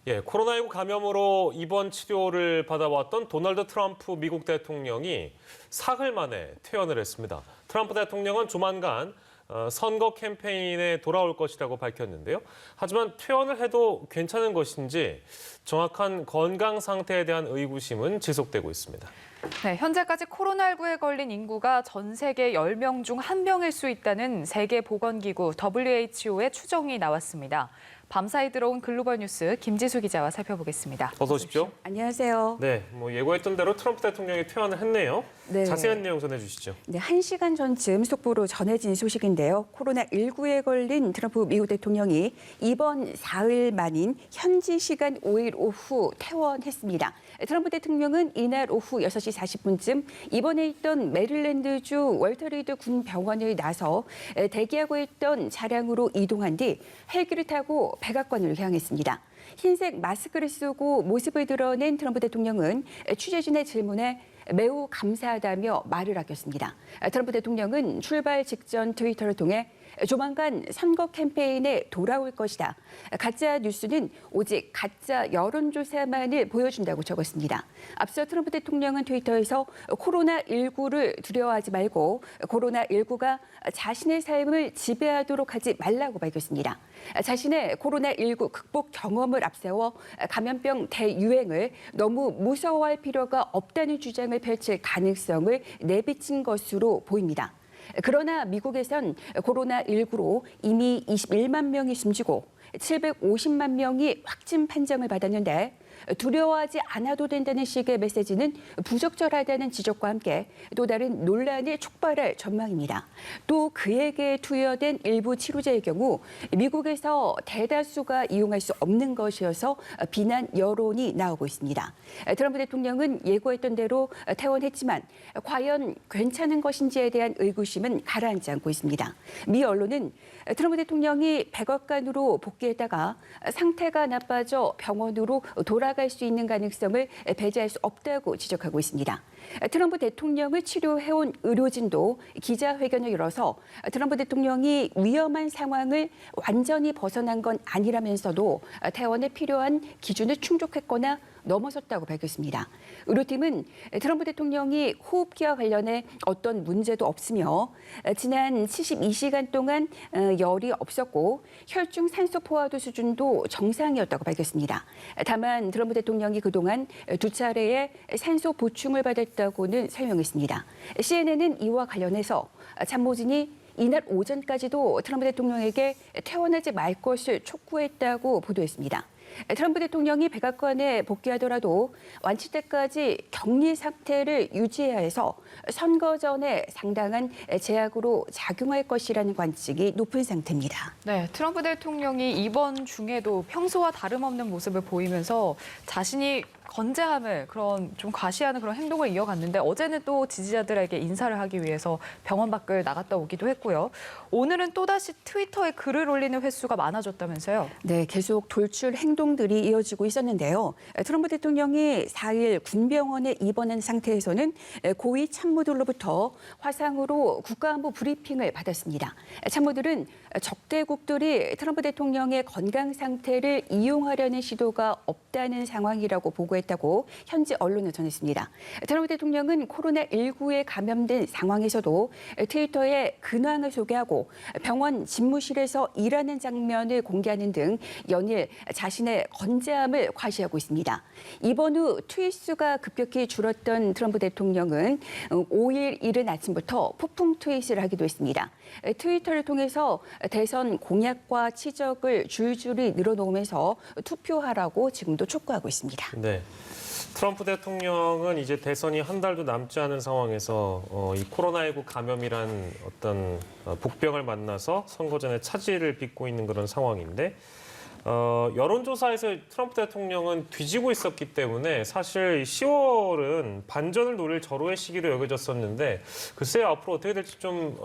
예, 코로나19 감염으로 입원 치료를 받아왔던 도널드 트럼프 미국 대통령이 사흘 만에 퇴원을 했습니다. 트럼프 대통령은 조만간 선거 캠페인에 돌아올 것이라고 밝혔는데요. 하지만 퇴원을 해도 괜찮은 것인지 정확한 건강 상태에 대한 의구심은 지속되고 있습니다. 네, 현재까지 코로나19에 걸린 인구가 전 세계 10명 중 1명일 수 있다는 세계보건기구 WHO의 추정이 나왔습니다. 밤사이 들어온 글로벌 뉴스 김지수 기자와 살펴보겠습니다. 어서 오십시오. 안녕하세요. 네, 예고했던 대로 트럼프 대통령이 퇴원을 했네요. 네. 자세한 내용 전해주시죠. 네, 1시간 전쯤 속보로 전해진 소식인데요. 코로나19에 걸린 트럼프 미국 대통령이 이번 사흘 만인 현지 시간 5일 오후 퇴원했습니다. 트럼프 대통령은 이날 오후 6시 40분쯤 입원해 있던 메릴랜드주 월터리드 군 병원을 나서 대기하고 있던 차량으로 이동한 뒤 헬기를 타고 백악관을 향했습니다. 흰색 마스크를 쓰고 모습을 드러낸 트럼프 대통령은 취재진의 질문에 매우 감사하다며 말을 아꼈습니다. 트럼프 대통령은 출발 직전 트위터를 통해 조만간 선거 캠페인에 돌아올 것이다. 가짜 뉴스는 오직 가짜 여론조사만을 보여준다고 적었습니다. 앞서 트럼프 대통령은 트위터에서 코로나19를 두려워하지 말고 코로나19가 자신의 삶을 지배하도록 하지 말라고 밝혔습니다. 자신의 코로나19 극복 경험을 앞세워 감염병 대유행을 너무 무서워할 필요가 없다는 주장을 펼칠 가능성을 내비친 것으로 보입니다. 그러나 미국에선 코로나19로 이미 21만 명이 숨지고 750만 명이 확진 판정을 받았는데 두려워하지 않아도 된다는 식의 메시지는 부적절하다는 지적과 함께 또 다른 논란을 촉발할 전망입니다. 또 그에게 투여된 일부 치료제의 경우 미국에서 대다수가 이용할 수 없는 것이어서 비난 여론이 나오고 있습니다. 트럼프 대통령은 예고했던 대로 퇴원했지만 과연 괜찮은 것인지에 대한 의구심은 가라앉지 않고 있습니다. 미 언론은 트럼프 대통령이 백악관으로 복귀했다가 상태가 나빠져 병원으로 돌아갈 수 있는 가능성을 배제할 수 없다고 지적하고 있습니다. 트럼프 대통령을 치료해온 의료진도 기자회견을 열어서 트럼프 대통령이 위험한 상황을 완전히 벗어난 건 아니라면서도 퇴원에 필요한 기준을 충족했거나 넘어섰다고 밝혔습니다. 의료팀은 트럼프 대통령이 호흡기와 관련해 어떤 문제도 없으며 지난 72시간 동안 열이 없었고 혈중 산소 포화도 수준도 정상이었다고 밝혔습니다. 다만 트럼프 대통령이 그동안 두 차례의 산소 보충을 받았다고는 설명했습니다. CNN은 이와 관련해서 참모진이 이날 오전까지도 트럼프 대통령에게 퇴원하지 말 것을 촉구했다고 보도했습니다. 트럼프 대통령이 백악관에 복귀하더라도 완치 때까지 격리 상태를 유지해야 해서 선거 전에 상당한 제약으로 작용할 것이라는 관측이 높은 상태입니다. 네, 트럼프 대통령이 입원 중에도 평소와 다름없는 모습을 보이면서 자신이 건재함을 좀 과시하는 그런 행동을 이어갔는데 어제는 또 지지자들에게 인사를 하기 위해서 병원 밖을 나갔다 오기도 했고요. 오늘은 또다시 트위터에 글을 올리는 횟수가 많아졌다면서요? 네, 계속 돌출 행동들이 이어지고 있었는데요. 트럼프 대통령이 4일 군병원에 입원한 상태에서는 고위 참모들로부터 화상으로 국가안보 브리핑을 받았습니다. 참모들은 적대국들이 트럼프 대통령의 건강 상태를 이용하려는 시도가 없다는 상황이라고 보고했다고 현지 언론은 전했습니다. 트럼프 대통령은 코로나19에 감염된 상황에서도 트위터에 근황을 소개하고 병원 집무실에서 일하는 장면을 공개하는 등 연일 자신의 건재함을 과시하고 있습니다. 이번 후 트윗 수가 급격히 줄었던 트럼프 대통령은 5일 이른 아침부터 폭풍 트윗을 하기도 했습니다. 트위터를 통해서 대선 공약과 치적을 줄줄이 늘어놓으면서 투표하라고 지금도 촉구하고 있습니다. 네. 트럼프 대통령은 이제 대선이 한 달도 남지 않은 상황에서 이 코로나19 감염이란 어떤 복병을 만나서 선거 전에 차질을 빚고 있는 그런 상황인데 여론조사에서 트럼프 대통령은 뒤지고 있었기 때문에 사실 10월은 반전을 노릴 절호의 시기로 여겨졌었는데 글쎄요, 앞으로 어떻게 될지 좀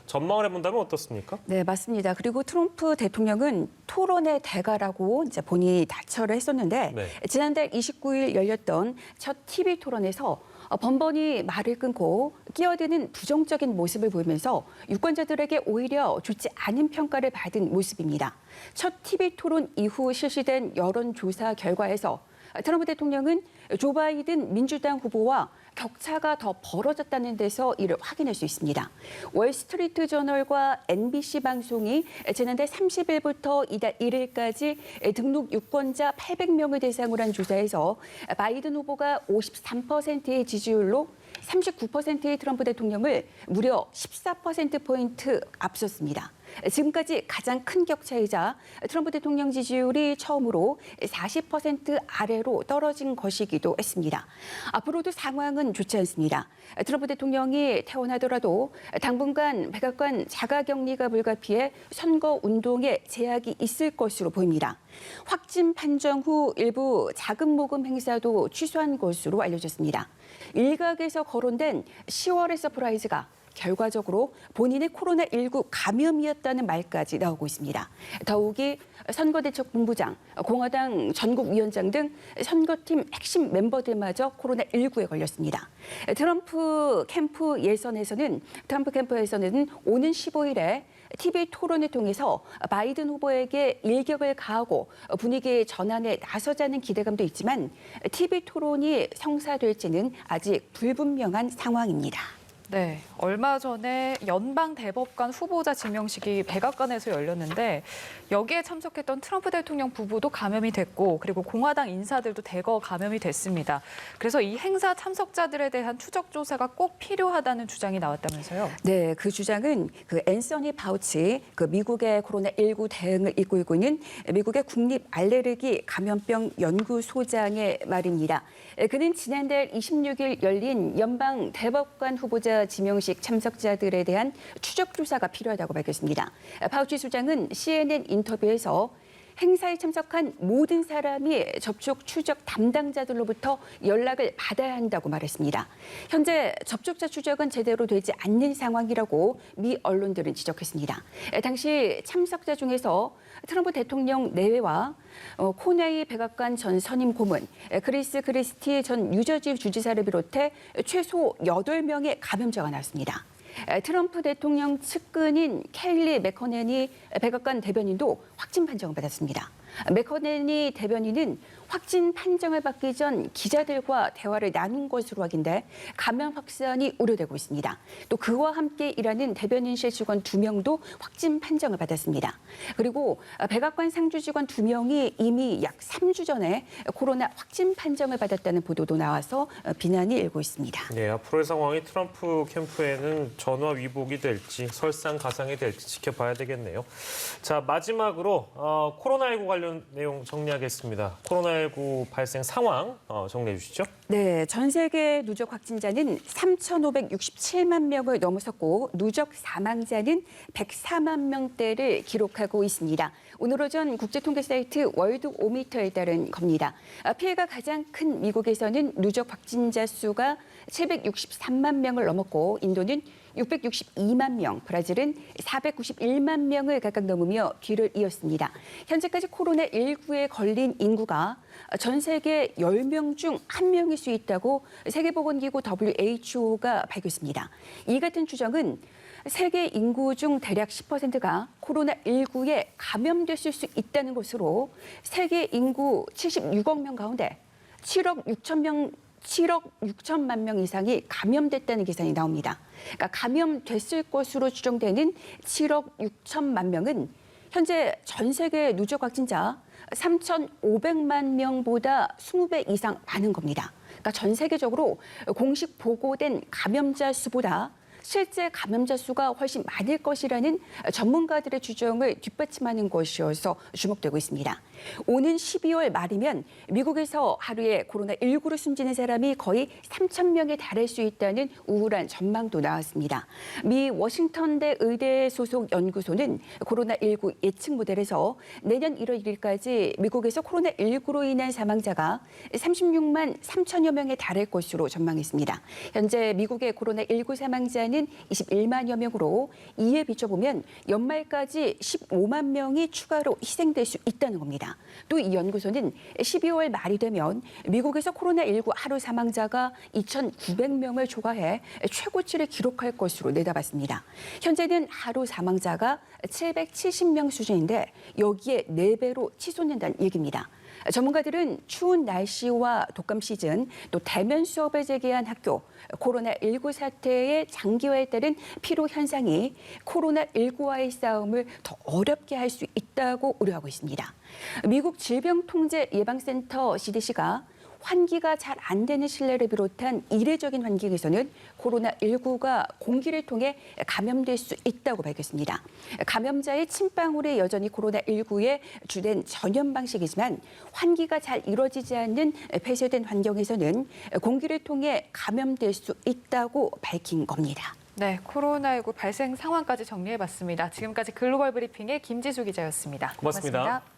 전망을 해본다면 어떻습니까? 네, 맞습니다. 그리고 트럼프 대통령은 토론의 대가라고 이제 본인이 다처를 했었는데 네. 지난달 29일 열렸던 첫 TV 토론에서 번번이 말을 끊고 끼어드는 부정적인 모습을 보이면서 유권자들에게 오히려 좋지 않은 평가를 받은 모습입니다. 첫 TV 토론 이후 실시된 여론조사 결과에서 트럼프 대통령은 조 바이든 민주당 후보와 격차가 더 벌어졌다는 데서 이를 확인할 수 있습니다. 월스트리트 저널과 NBC 방송이 지난달 30일부터 이달 1일까지 등록 유권자 800명을 대상으로 한 조사에서 바이든 후보가 53%의 지지율로 39%의 트럼프 대통령을 무려 14%포인트 앞섰습니다. 지금까지 가장 큰 격차이자 트럼프 대통령 지지율이 처음으로 40% 아래로 떨어진 것이기도 했습니다. 앞으로도 상황은 좋지 않습니다. 트럼프 대통령이 퇴원하더라도 당분간 백악관 자가격리가 불가피해 선거 운동에 제약이 있을 것으로 보입니다. 확진 판정 후 일부 자금 모금 행사도 취소한 것으로 알려졌습니다. 일각에서 거론된 10월의 서프라이즈가 결과적으로 본인의 코로나19 감염이었다는 말까지 나오고 있습니다. 더욱이 선거대책본부장, 공화당 전국위원장 등 선거팀 핵심 멤버들마저 코로나19에 걸렸습니다. 트럼프 캠프에서는 오는 15일에 TV 토론을 통해서 바이든 후보에게 일격을 가하고 분위기 전환에 나서자는 기대감도 있지만 TV 토론이 성사될지는 아직 불분명한 상황입니다. 네, 얼마 전에 연방 대법관 후보자 지명식이 백악관에서 열렸는데 여기에 참석했던 트럼프 대통령 부부도 감염이 됐고 그리고 공화당 인사들도 대거 감염이 됐습니다. 그래서 이 행사 참석자들에 대한 추적 조사가 꼭 필요하다는 주장이 나왔다면서요? 네, 그 주장은 앤서니 파우치, 미국의 코로나19 대응을 이끌고 있는 미국의 국립 알레르기 감염병 연구소장의 말입니다. 그는 지난달 26일 열린 연방 대법관 후보자 지명식 참석자들에 대한 추적 조사가 필요하다고 밝혔습니다. 파우치 소장은 CNN 인터뷰에서 행사에 참석한 모든 사람이 접촉 추적 담당자들로부터 연락을 받아야 한다고 말했습니다. 현재 접촉자 추적은 제대로 되지 않는 상황이라고 미 언론들은 지적했습니다. 당시 참석자 중에서 트럼프 대통령 내외와 코네이 백악관 전 선임 고문, 크리스 크리스티 전 뉴저지 주지사를 비롯해 최소 8명의 감염자가 나왔습니다. 트럼프 대통령 측근인 켈리 맥커넨이 백악관 대변인도 확진 판정을 받았습니다. 맥커넨이 대변인은 확진 판정을 받기 전 기자들과 대화를 나눈 것으로 확인돼 감염 확산이 우려되고 있습니다. 또 그와 함께 일하는 대변인실 직원 2명도 확진 판정을 받았습니다. 그리고 백악관 상주 직원 2명이 이미 약 3주 전에 코로나 확진 판정을 받았다는 보도도 나와서 비난이 일고 있습니다. 네, 앞으로의 상황이 트럼프 캠프에는 전화 위복이 될지 설상가상이 될지 지켜봐야 되겠네요. 자, 마지막으로 코로나19 관련 내용 정리하겠습니다. 코로나19 발생 상황 정리해 주시죠. 네, 전 세계 누적 확진자는 3,567만 명을 넘어섰고 누적 사망자는 104만 명대를 기록하고 있습니다. 오늘 오전 국제통계 사이트 월드오미터에 따른 겁니다. 피해가 가장 큰 미국에서는 누적 확진자 수가 763만 명을 넘었고 인도는 662만 명, 브라질은 491만 명을 각각 넘으며 뒤를 이었습니다. 현재까지 코로나19에 걸린 인구가 전 세계 10명 중 1명일 수 있다고 세계보건기구 WHO가 밝혔습니다. 이 같은 추정은 세계 인구 중 대략 10%가 코로나19에 감염됐을 수 있다는 것으로 세계 인구 76억 명 가운데 7억 6천만 명 이상이 감염됐다는 계산이 나옵니다. 그러니까 감염됐을 것으로 추정되는 7억 6천만 명은 현재 전 세계 누적 확진자 3,500만 명보다 20배 이상 많은 겁니다. 그러니까 전 세계적으로 공식 보고된 감염자 수보다 실제 감염자 수가 훨씬 많을 것이라는 전문가들의 주장을 뒷받침하는 것이어서 주목되고 있습니다. 오는 12월 말이면 미국에서 하루에 코로나19로 숨지는 사람이 거의 3천 명에 달할 수 있다는 우울한 전망도 나왔습니다. 미 워싱턴대 의대 소속 연구소는 코로나19 예측 모델에서 내년 1월 1일까지 미국에서 코로나19로 인한 사망자가 36만 3천여 명에 달할 것으로 전망했습니다. 현재 미국의 코로나19 사망자는 현재는 21만여 명으로 이에 비춰보면 연말까지 15만 명이 추가로 희생될 수 있다는 겁니다. 또 이 연구소는 12월 말이 되면 미국에서 코로나19 하루 사망자가 2,900명을 초과해 최고치를 기록할 것으로 내다봤습니다. 현재는 하루 사망자가 770명 수준인데 여기에 4배로 치솟는다는 얘기입니다. 전문가들은 추운 날씨와 독감 시즌, 또 대면 수업을 재개한 학교, 코로나19 사태의 장기화에 따른 피로 현상이 코로나19와의 싸움을 더 어렵게 할 수 있다고 우려하고 있습니다. 미국 질병통제예방센터 CDC가 환기가 잘 안 되는 실내를 비롯한 이례적인 환경에서는 코로나19가 공기를 통해 감염될 수 있다고 밝혔습니다. 감염자의 침방울이 여전히 코로나19의 주된 전염 방식이지만 환기가 잘 이루어지지 않는 폐쇄된 환경에서는 공기를 통해 감염될 수 있다고 밝힌 겁니다. 네, 코로나19 발생 상황까지 정리해봤습니다. 지금까지 글로벌 브리핑의 김지수 기자였습니다. 고맙습니다.